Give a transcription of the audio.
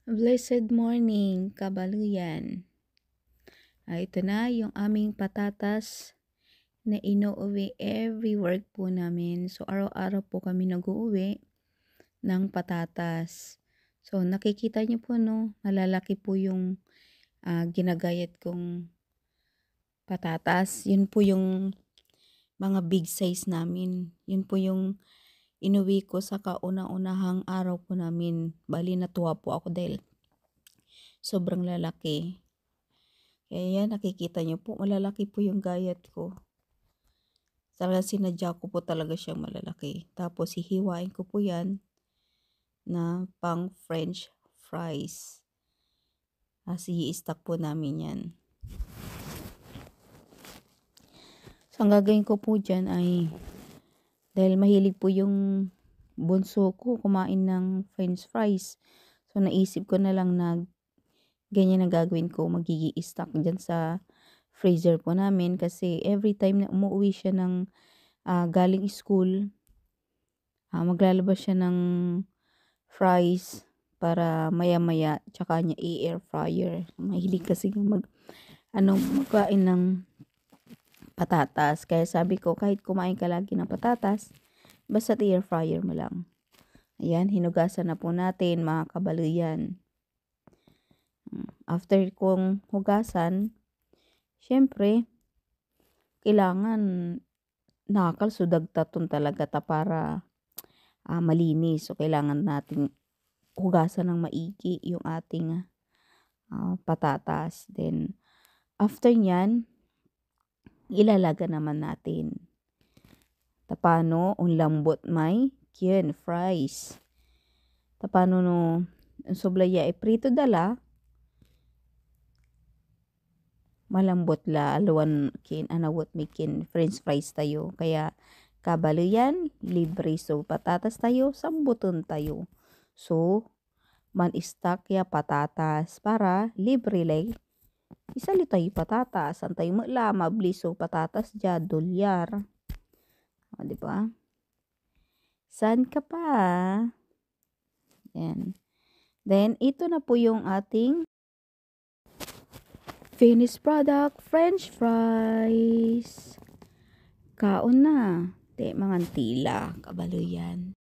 Blessed morning, kabaluyan. Ito na yung aming patatas na inuuwi every work po namin. So, araw-araw po kami nag-uuwi ng patatas. So, nakikita niyo po, no, malalaki po yung ginagayat kong patatas. Yun po yung mga big size namin. Yun po yung inuwi ko sa kauna-unahang araw po namin. Bali, natuwa po ako dahil sobrang lalaki. Kaya yan, nakikita nyo po, malalaki po yung gayat ko. Talagang sinadya ko po talaga siyang malalaki. Tapos hihiwain ko po yan na pang French fries. Kasi i-stack po namin yan. So, ang gagawin ko po dyan ay, dahil mahilig po yung bunso ko kumain ng French fries. So, naisip ko na lang na ganyan ang gagawin ko. Magiging stack dyan sa freezer po namin. Kasi every time na umuwi siya ng galing school, maglalabas siya ng fries para maya-maya tsaka niya i-air fryer. Mahilig kasi magkain ng patatas. Kaya sabi ko, kahit kumain ka lagi ng patatas, basta i-air fryer mo lang. Ayan, hinugasan na po natin mga kabaluyan. After kong hugasan, syempre, kailangan nakakalsudagtaton talaga ta para malinis. So, kailangan natin hugasan ng maigi yung ating patatas. Then, after nyan, ilalaga naman natin. Tapano, unlambot may kien fries. Tapano no, sublaya prito dala, malambot la, aluan kin, anawot may kin french fries tayo. Kaya, kabalo yan, libre. So, patatas tayo, sambuton tayo. So, man-stack ya patatas para libre lay. Isali tayo patatas. Ang tayo mabli. So, patatas dya, dolyar. O, diba? San ka pa? Yan. Then, ito na po yung ating finished product, French fries. Kaon na. Te, mga tila. Kabalo yan.